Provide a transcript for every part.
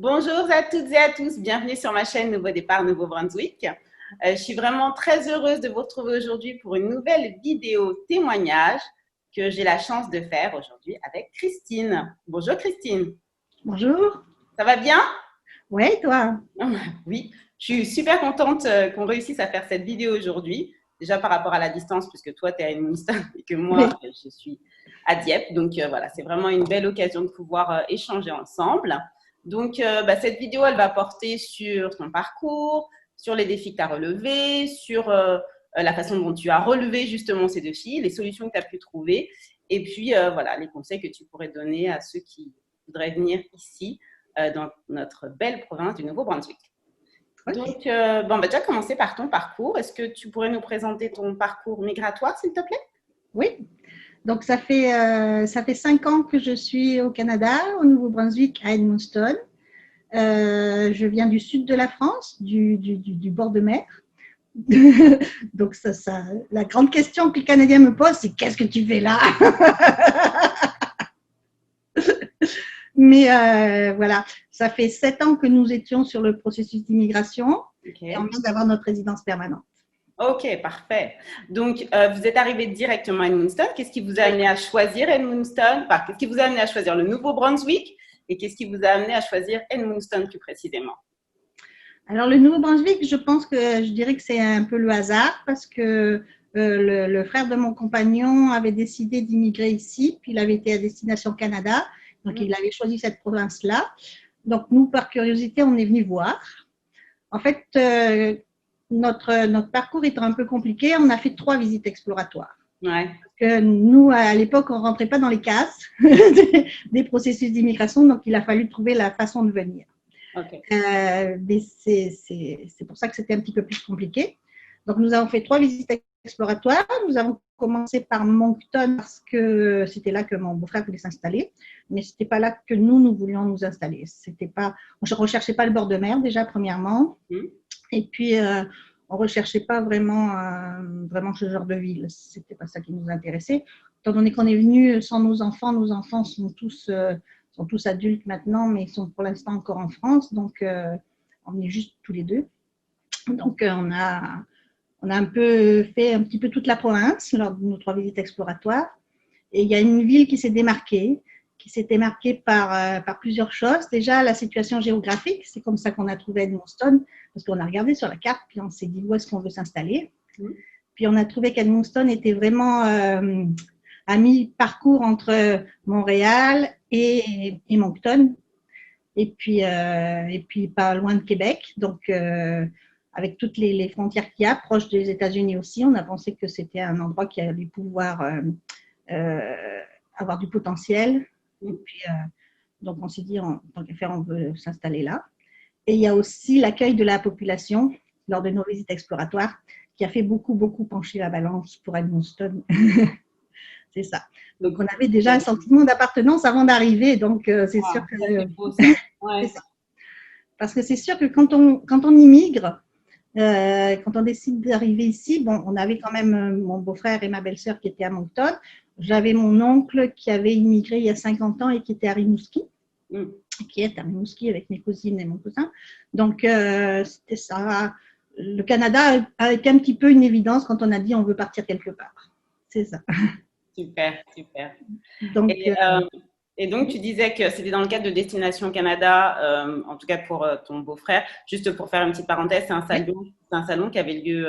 Bonjour à toutes et à tous, bienvenue sur ma chaîne Nouveau Départ Nouveau-Brunswick. Je suis vraiment très heureuse de vous retrouver aujourd'hui pour une nouvelle vidéo témoignage que j'ai la chance de faire aujourd'hui avec Christine. Bonjour Christine. Bonjour. Ça va bien? Ouais, toi? Oui, je suis super contente qu'on réussisse à faire cette vidéo aujourd'hui. Déjà par rapport à la distance, puisque toi, tu es à Edmundston et que moi, Oui. je suis à Dieppe. Donc voilà, c'est vraiment une belle occasion de pouvoir échanger ensemble. Donc cette vidéo, elle va porter sur ton parcours, sur les défis que tu as relevés, sur la façon dont tu as relevé justement ces défis, les solutions que tu as pu trouver, et puis voilà, les conseils que tu pourrais donner à ceux qui voudraient venir ici dans notre belle province du Nouveau-Brunswick. Ok. Donc, on va déjà commencer par ton parcours. Est-ce que tu pourrais nous présenter ton parcours migratoire, s'il te plaît? Oui. Donc, ça fait 5 ans que je suis au Canada, au Nouveau-Brunswick, à Edmundston. Je viens du sud de la France, du bord de mer. Donc, la grande question que les Canadiens me posent, c'est qu'est-ce que tu fais là? Mais voilà, ça fait 7 ans que nous étions sur le processus d'immigration et on Ok. vient d'avoir notre résidence permanente. Ok, parfait. Donc, vous êtes arrivé directement à Edmundston. Qu'est-ce qui vous a Oui. amené à choisir Edmundston? Enfin, qu'est-ce qui vous a amené à choisir le Nouveau-Brunswick? Et qu'est-ce qui vous a amené à choisir Edmundston plus précisément? Alors, le Nouveau-Brunswick, je pense que je dirais que c'est un peu le hasard parce que le frère de mon compagnon avait décidé d'immigrer ici, puis il avait été à destination Canada, donc il avait choisi cette province-là. Donc, nous, par curiosité, on est venu voir. En fait, notre parcours étant un peu compliqué, on a fait 3 visites exploratoires. Ouais. Que nous, à l'époque, on ne rentrait pas dans les cases des processus d'immigration, donc il a fallu trouver la façon de venir. Ok. C'est pour ça que c'était un petit peu plus compliqué. Donc, nous avons fait 3 visites exploratoires. Nous avons commencé par Moncton parce que c'était là que mon beau-frère voulait s'installer, mais ce n'était pas là que nous voulions nous installer. On ne recherchait pas le bord de mer déjà, premièrement, et puis on ne recherchait pas vraiment ce genre de ville. Ce n'était pas ça qui nous intéressait. Étant donné qu'on est venu sans nos enfants sont tous adultes maintenant, mais ils sont pour l'instant encore en France, donc on est juste tous les deux. Donc on a un peu fait un petit peu toute la province lors de nos 3 visites exploratoires. Et il y a une ville qui s'est démarquée par plusieurs choses. Déjà, la situation géographique, c'est comme ça qu'on a trouvé Edmundston, parce qu'on a regardé sur la carte, puis on s'est dit où est-ce qu'on veut s'installer. Puis on a trouvé qu'Edmundston était vraiment à mi-parcours entre Montréal et Moncton, et puis pas loin de Québec. Donc, avec toutes les frontières qu'il y a, proche des États-Unis aussi, on a pensé que c'était un endroit qui allait pouvoir avoir du potentiel. Et puis, donc, on s'est dit, tant qu'à faire, on veut s'installer là. Et il y a aussi l'accueil de la population lors de nos visites exploratoires qui a fait beaucoup pencher la balance pour Edmundston. C'est ça. Donc, on avait déjà un sentiment d'appartenance avant d'arriver. Donc, c'est sûr que. Ça, c'est beau, ça. C'est Ouais. ça. Parce que c'est sûr que quand on immigre, quand on décide d'arriver ici, bon, on avait quand même mon beau-frère et ma belle-sœur qui étaient à Moncton. J'avais mon oncle qui avait immigré il y a 50 ans et qui était à Rimouski, qui est à Rimouski avec mes cousines et mon cousin. Donc, c'était ça. Le Canada a été un petit peu une évidence quand on a dit on veut partir quelque part. C'est ça. Super, super. Donc, Et donc, tu disais que c'était dans le cadre de Destination Canada, en tout cas pour ton beau-frère. Juste pour faire une petite parenthèse, oui, c'est un salon qui avait lieu,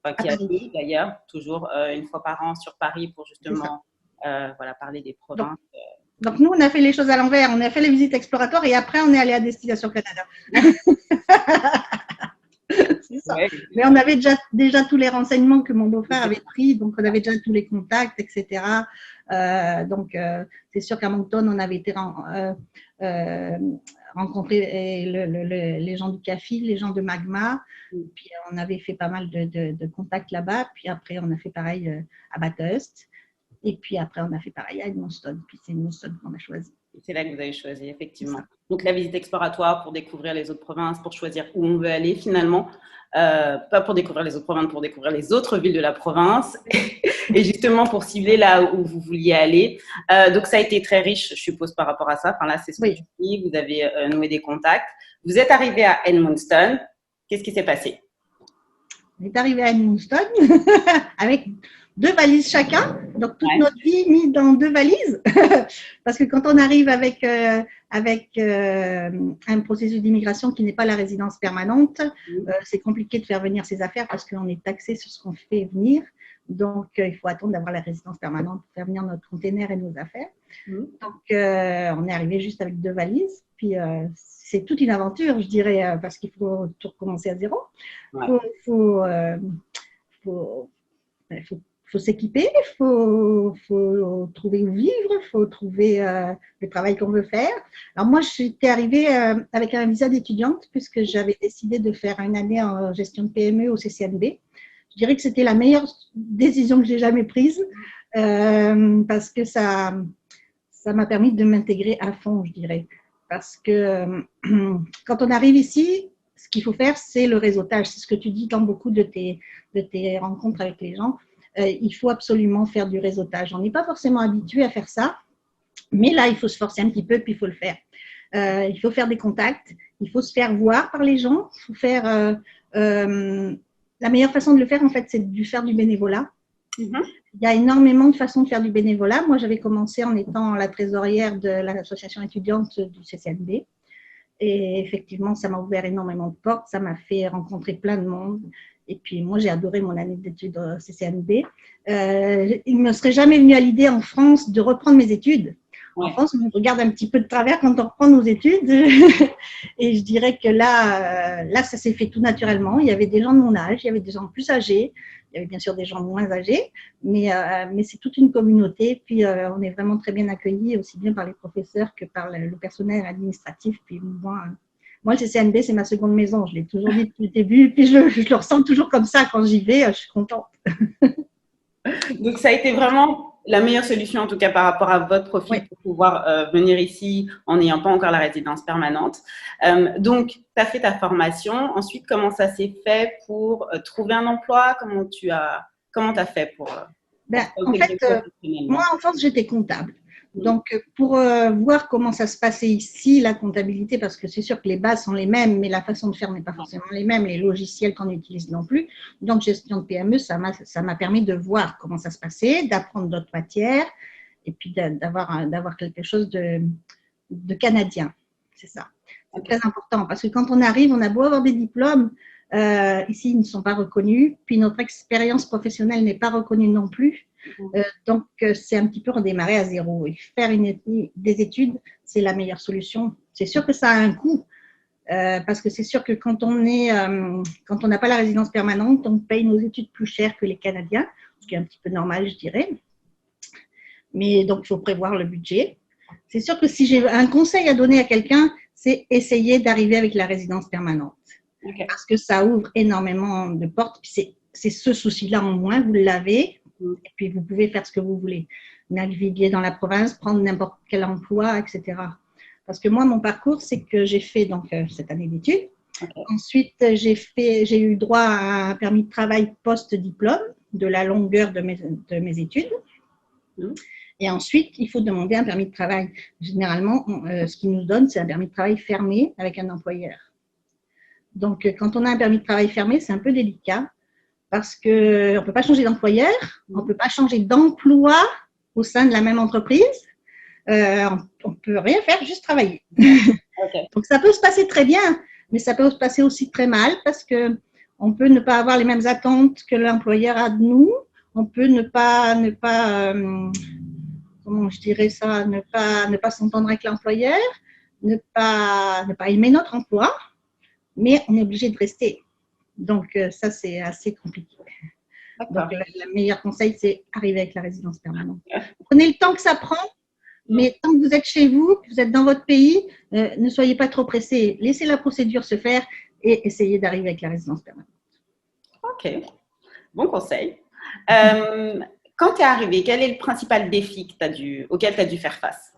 enfin, à qui a lieu Paris, d'ailleurs, toujours une fois par an sur Paris pour c'est ça. justement voilà, parler des Donc, provinces. donc, nous, on a fait les choses à l'envers. On a fait les visites exploratoires et après, on est allé à Destination Canada. C'est ça. Ouais, Mais on avait déjà tous les renseignements que mon beau-frère avait pris, donc on avait déjà tous les contacts, etc. Donc, c'est sûr qu'à Moncton, on avait été rencontrer les gens du CAFI, les gens de Magma, puis on avait fait pas mal de contacts là-bas, puis après, on a fait pareil à Bathurst, et puis après, on a fait pareil à Edmundston, puis c'est Edmundston qu'on a choisi. c'est là que vous avez choisi, C'est effectivement. ça. Donc, la visite exploratoire pour découvrir les autres provinces, pour choisir où on veut aller finalement. Pas pour découvrir les autres provinces, pour découvrir les autres villes de la province. Et justement, pour cibler là où vous vouliez aller, donc ça a été très riche, je suppose, par rapport à ça. Enfin là, c'est ce que tu dis, vous avez noué des contacts. Vous êtes arrivé à Edmundston. Qu'est-ce qui s'est passé? On est arrivé à Edmundston avec 2 valises chacun, donc toute Ouais. notre vie mise dans 2 valises. Parce que quand on arrive avec un processus d'immigration qui n'est pas la résidence permanente, c'est compliqué de faire venir ses affaires parce qu'on est taxé sur ce qu'on fait venir. Donc, il faut attendre d'avoir la résidence permanente pour faire venir notre container et nos affaires. Donc, on est arrivé juste avec 2 valises. Puis, c'est toute une aventure, je dirais, parce qu'il faut tout recommencer à zéro. Il faut s'équiper, il faut trouver où vivre, il faut trouver le travail qu'on veut faire. Alors moi, j'étais arrivée avec un visa d'étudiante puisque j'avais décidé de faire une année en gestion de PME au CCNB. Je dirais que c'était la meilleure décision que j'ai jamais prise parce que ça m'a permis de m'intégrer à fond, je dirais. Parce que quand on arrive ici, ce qu'il faut faire, c'est le réseautage. C'est ce que tu dis dans beaucoup de tes rencontres avec les gens. Il faut absolument faire du réseautage. On n'est pas forcément habitué à faire ça, mais là, il faut se forcer un petit peu, puis il faut le faire. Il faut faire des contacts, il faut se faire voir par les gens. Il faut faire, la meilleure façon de le faire, en fait, c'est de faire du bénévolat. Il y a énormément de façons de faire du bénévolat. Moi, j'avais commencé en étant la trésorière de l'association étudiante du CCNB. Et effectivement, ça m'a ouvert énormément de portes. Ça m'a fait rencontrer plein de monde. Et puis, moi, j'ai adoré mon année d'études au CCNB. Il ne me serait jamais venu à l'idée en France de reprendre mes études. En France, on regarde un petit peu de travers quand on reprend nos études. Et je dirais que là, ça s'est fait tout naturellement. Il y avait des gens de mon âge, il y avait des gens plus âgés. Il y avait bien sûr des gens moins âgés, mais c'est toute une communauté. Puis, on est vraiment très bien accueillis, aussi bien par les professeurs que par le personnel administratif. Puis, moi, le CCNB, c'est ma seconde maison. Je l'ai toujours dit depuis le début. Puis, je le ressens toujours comme ça. Quand j'y vais, je suis contente. Donc, ça a été vraiment la meilleure solution, en tout cas par rapport à votre profil, pour pouvoir venir ici en n'ayant pas encore la résidence permanente. Donc, tu as fait ta formation. Ensuite, comment ça s'est fait pour trouver un emploi? Comment tu as fait pour… en fait, moi, en France, j'étais comptable. Donc, pour voir comment ça se passait ici, la comptabilité, parce que c'est sûr que les bases sont les mêmes, mais la façon de faire n'est pas forcément les mêmes, les logiciels qu'on utilise non plus. Donc, gestion de PME, ça m'a permis de voir comment ça se passait, d'apprendre d'autres matières et puis d'avoir quelque chose de canadien. C'est ça. C'est très important parce que quand on arrive, on a beau avoir des diplômes, ici, ils ne sont pas reconnus, puis notre expérience professionnelle n'est pas reconnue non plus. Donc, c'est un petit peu redémarrer à zéro. Et faire des études, c'est la meilleure solution. C'est sûr que ça a un coût, parce que c'est sûr que quand on n'a pas la résidence permanente, on paye nos études plus cher que les Canadiens, ce qui est un petit peu normal, je dirais. Mais donc, il faut prévoir le budget. C'est sûr que si j'ai un conseil à donner à quelqu'un, c'est essayer d'arriver avec la résidence permanente. Parce que ça ouvre énormément de portes. Puis c'est ce souci-là en moins, vous l'avez. Et puis, vous pouvez faire ce que vous voulez. Naviguer dans la province, prendre n'importe quel emploi, etc. Parce que moi, mon parcours, c'est que j'ai fait donc, cette année d'études. Ensuite, j'ai eu droit à un permis de travail post-diplôme de la longueur de mes études. Et ensuite, il faut demander un permis de travail. Généralement, ce qu'ils nous donnent, c'est un permis de travail fermé avec un employeur. Donc, quand on a un permis de travail fermé, c'est un peu délicat. Parce qu'on ne peut pas changer d'employeur, on ne peut pas changer d'emploi au sein de la même entreprise. On ne peut rien faire, juste travailler. Donc, ça peut se passer très bien, mais ça peut se passer aussi très mal parce qu'on peut ne pas avoir les mêmes attentes que l'employeur a de nous. On peut ne pas comment je dirais ça, ne pas s'entendre avec l'employeur, ne pas aimer notre emploi, mais on est obligé de rester. Donc, ça, c'est assez compliqué. Donc, le meilleur conseil, c'est arriver avec la résidence permanente. Prenez le temps que ça prend, mais tant que vous êtes chez vous, que vous êtes dans votre pays, ne soyez pas trop pressés. Laissez la procédure se faire et essayez d'arriver avec la résidence permanente. OK. Bon conseil. Quand tu es arrivé, quel est le principal défi auquel tu as dû faire face?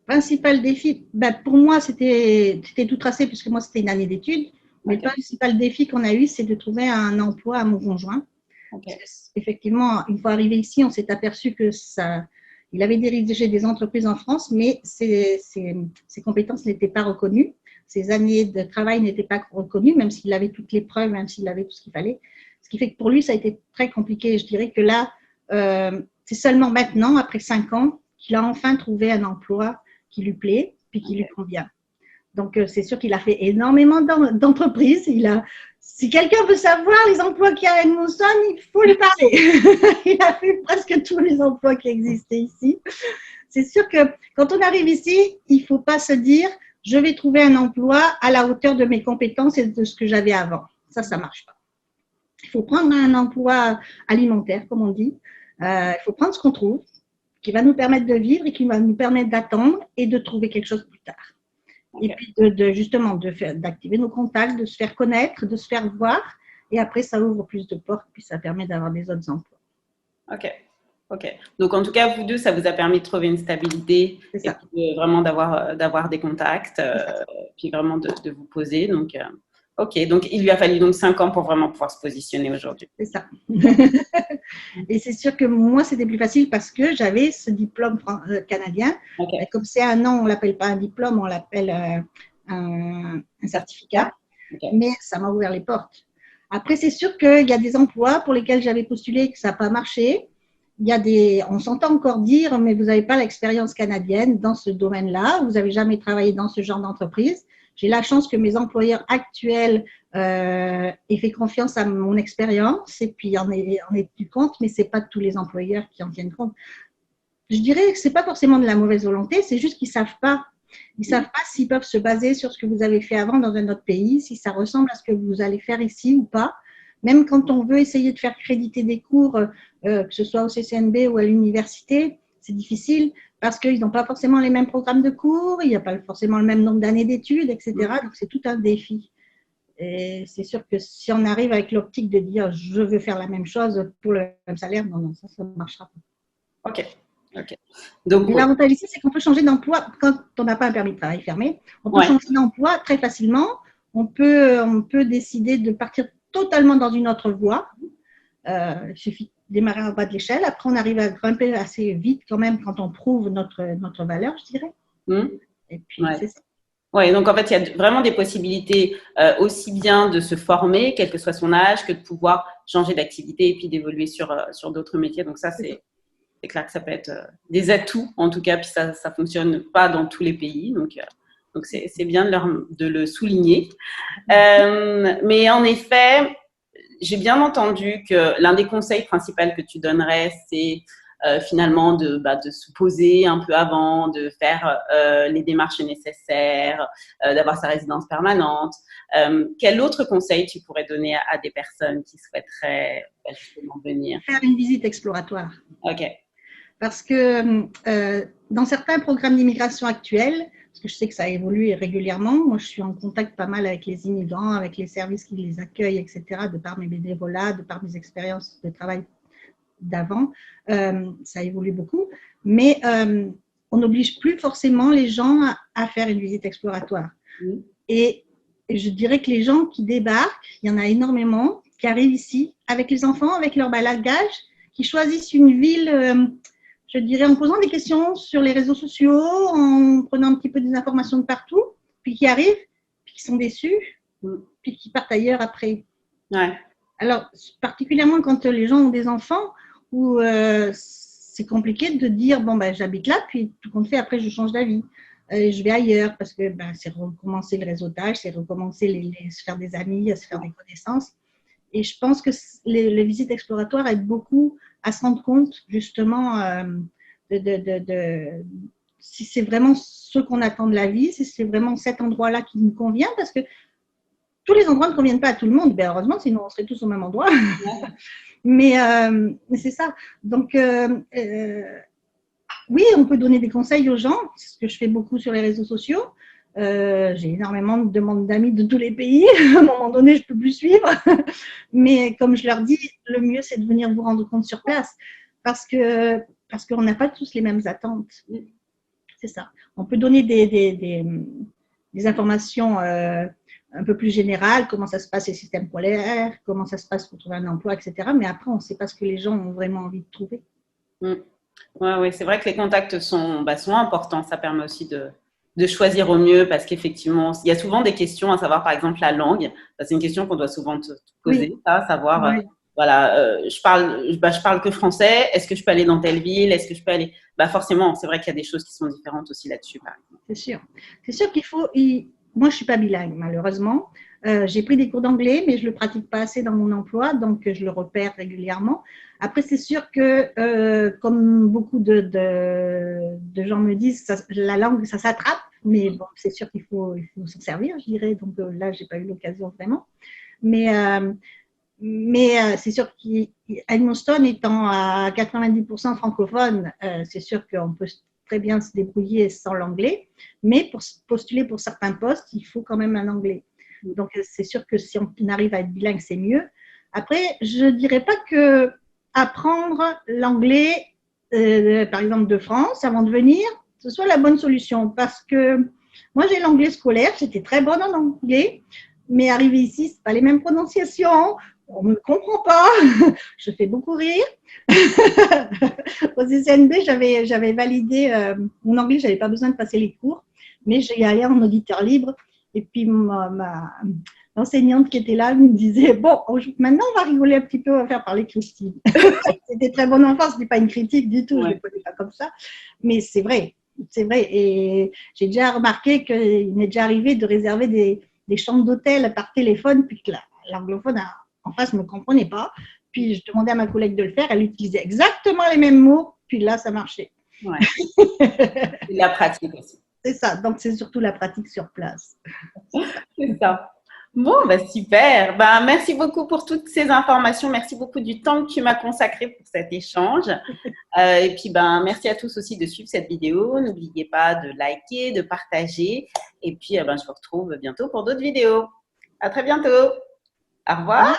Principal défi, pour moi, c'était tout tracé puisque moi, c'était une année d'études. Mais le principal défi qu'on a eu, c'est de trouver un emploi à mon conjoint. Okay. Effectivement, une fois arrivé ici, on s'est aperçu que il avait dirigé des entreprises en France, mais ses compétences n'étaient pas reconnues. Ses années de travail n'étaient pas reconnues, même s'il avait toutes les preuves, même s'il avait tout ce qu'il fallait. Ce qui fait que pour lui, ça a été très compliqué. Je dirais que là, c'est seulement maintenant, après 5 ans, qu'il a enfin trouvé un emploi qui lui plaît, puis qui lui convient. Donc, c'est sûr qu'il a fait énormément d'entreprises. Si quelqu'un veut savoir les emplois qu'il y a à Edmondson, il faut lui parler. Il a fait presque tous les emplois qui existaient ici. C'est sûr que quand on arrive ici, il ne faut pas se dire « je vais trouver un emploi à la hauteur de mes compétences et de ce que j'avais avant ». Ça ne marche pas. Il faut prendre un emploi alimentaire, comme on dit. Il faut prendre ce qu'on trouve, qui va nous permettre de vivre et qui va nous permettre d'attendre et de trouver quelque chose plus tard. Okay. Et puis justement d'activer nos contacts, de se faire connaître, de se faire voir. Et après, ça ouvre plus de portes, puis ça permet d'avoir des autres emplois. Ok. Donc, en tout cas, vous deux, ça vous a permis de trouver une stabilité et vraiment d'avoir des contacts, puis vraiment de vous poser. Donc, ok. Donc, il lui a fallu donc 5 ans pour vraiment pouvoir se positionner aujourd'hui. C'est ça. Et c'est sûr que moi, c'était plus facile parce que j'avais ce diplôme canadien. Okay. Comme c'est un an, on ne l'appelle pas un diplôme, on l'appelle un certificat. Okay. Mais ça m'a ouvert les portes. Après, c'est sûr qu'il y a des emplois pour lesquels j'avais postulé et que ça n'a pas marché. On s'entend encore dire, mais vous n'avez pas l'expérience canadienne dans ce domaine-là, vous n'avez jamais travaillé dans ce genre d'entreprise. J'ai la chance que mes employeurs actuels aient fait confiance à mon expérience et puis en aient tenu compte, mais ce n'est pas tous les employeurs qui en tiennent compte. Je dirais que ce n'est pas forcément de la mauvaise volonté, c'est juste qu'ils ne savent pas. Ils ne savent pas s'ils peuvent se baser sur ce que vous avez fait avant dans un autre pays, si ça ressemble à ce que vous allez faire ici ou pas. Même quand on veut essayer de faire créditer des cours, que ce soit au CCNB ou à l'université, c'est difficile parce qu'ils n'ont pas forcément les mêmes programmes de cours, il n'y a pas forcément le même nombre d'années d'études, etc. Donc, c'est tout un défi. Et c'est sûr que si on arrive avec l'optique de dire « je veux faire la même chose pour le même salaire », non, ça ne marchera pas. Ok. Donc, l'avantage ici, c'est qu'on peut changer d'emploi quand on n'a pas un permis de travail fermé. On peut changer d'emploi très facilement. On peut décider de partir totalement dans une autre voie. Il suffit de démarrer en bas de l'échelle. Après, on arrive à grimper assez vite quand même quand on prouve notre valeur, je dirais. Et puis, c'est ça. Oui, donc en fait, il y a vraiment des possibilités aussi bien de se former, quel que soit son âge, que de pouvoir changer d'activité et puis d'évoluer sur d'autres métiers. Donc ça, c'est clair que ça peut être des atouts, en tout cas, puis ça ne fonctionne pas dans tous les pays. Donc c'est bien de le souligner. Mais en effet, j'ai bien entendu que l'un des conseils principaux que tu donnerais, c'est finalement de se poser un peu avant, de faire les démarches nécessaires, d'avoir sa résidence permanente. Quel autre conseil tu pourrais donner à des personnes qui souhaiteraient justement venir? Faire une visite exploratoire. Ok. Parce que dans certains programmes d'immigration actuels, parce que je sais que ça évolue régulièrement, moi je suis en contact pas mal avec les immigrants, avec les services qui les accueillent, etc., de par mes bénévolats, de par mes expériences de travail d'avant, ça évolue beaucoup, mais on n'oblige plus forcément les gens à faire une visite exploratoire. Et je dirais que les gens qui débarquent, il y en a énormément, qui arrivent ici avec les enfants, avec leur bagage, qui choisissent une ville, je dirais en posant des questions sur les réseaux sociaux, en prenant un petit peu des informations de partout, puis qui arrivent, puis qui sont déçus, puis qui partent ailleurs après. Ouais. Alors, particulièrement quand les gens ont des enfants, où c'est compliqué de dire, bon, ben, j'habite là, puis tout compte fait, après, je change d'avis. Je vais ailleurs parce que c'est recommencer le réseautage, c'est recommencer se faire des amis, se faire des connaissances. Et je pense que les visites exploratoires aident beaucoup à se rendre compte justement si c'est vraiment ce qu'on attend de la vie, si c'est vraiment cet endroit-là qui nous convient, parce que tous les endroits ne conviennent pas à tout le monde, ben heureusement, sinon on serait tous au même endroit. mais c'est ça. Donc, oui, on peut donner des conseils aux gens, c'est ce que je fais beaucoup sur les réseaux sociaux. J'ai énormément de demandes d'amis de tous les pays. À un moment donné, je ne peux plus suivre. Mais comme je leur dis, le mieux, c'est de venir vous rendre compte sur place parce qu'on n'a pas tous les mêmes attentes. C'est ça. On peut donner des informations un peu plus général, comment ça se passe les systèmes polaires, comment ça se passe pour trouver un emploi, etc. Mais après, on ne sait pas ce que les gens ont vraiment envie de trouver. Mm. Ouais, c'est vrai que les contacts sont importants. Ça permet aussi de choisir au mieux parce qu'effectivement, il y a souvent des questions à savoir, par exemple, la langue. C'est une question qu'on doit souvent te poser, Oui. ça, savoir, Oui. voilà, je parle que français. Est-ce que je peux aller dans telle ville? Est-ce que je peux aller… Forcément, c'est vrai qu'il y a des choses qui sont différentes aussi là-dessus, par exemple. C'est sûr. C'est sûr qu'il faut… Moi, je ne suis pas bilingue, malheureusement. J'ai pris des cours d'anglais, mais je ne le pratique pas assez dans mon emploi, donc je le repère régulièrement. Après, c'est sûr que, comme beaucoup de gens me disent, la langue, ça s'attrape, mais bon, c'est sûr qu'il faut s'en servir, je dirais. Donc là, je n'ai pas eu l'occasion vraiment. Mais c'est sûr qu'Edmundston étant à 90% francophone, c'est sûr qu'on peut très bien se débrouiller sans l'anglais, mais pour postuler pour certains postes, il faut quand même un anglais. Donc c'est sûr que si on arrive à être bilingue, c'est mieux. Après, je ne dirais pas que apprendre l'anglais, par exemple de France, avant de venir, ce soit la bonne solution, parce que moi j'ai l'anglais scolaire, j'étais très bonne en anglais, mais arrivé ici, ce pas les mêmes prononciations, on ne me comprend pas, je fais beaucoup rire. Au CCNB, j'avais validé mon anglais, je n'avais pas besoin de passer les cours, mais j'y allais en auditeur libre. Et puis, l'enseignante qui était là me disait, bon, maintenant, on va rigoler un petit peu, on va faire parler Christine. C'était très bon enfant, ce n'est pas une critique du tout, je ne le connais pas comme ça. Mais c'est vrai, c'est vrai. Et j'ai déjà remarqué qu'il m'est déjà arrivé de réserver des chambres d'hôtel par téléphone, puis que l'anglophone en face ne me comprenait pas. Puis je demandais à ma collègue de le faire, elle utilisait exactement les mêmes mots, puis là, ça marchait. Ouais. C'est la pratique aussi. C'est ça, donc c'est surtout la pratique sur place. C'est ça. Bon, super. Merci beaucoup pour toutes ces informations. Merci beaucoup du temps que tu m'as consacré pour cet échange. Et puis, merci à tous aussi de suivre cette vidéo. N'oubliez pas de liker, de partager. Et puis, je vous retrouve bientôt pour d'autres vidéos. À très bientôt. Au revoir.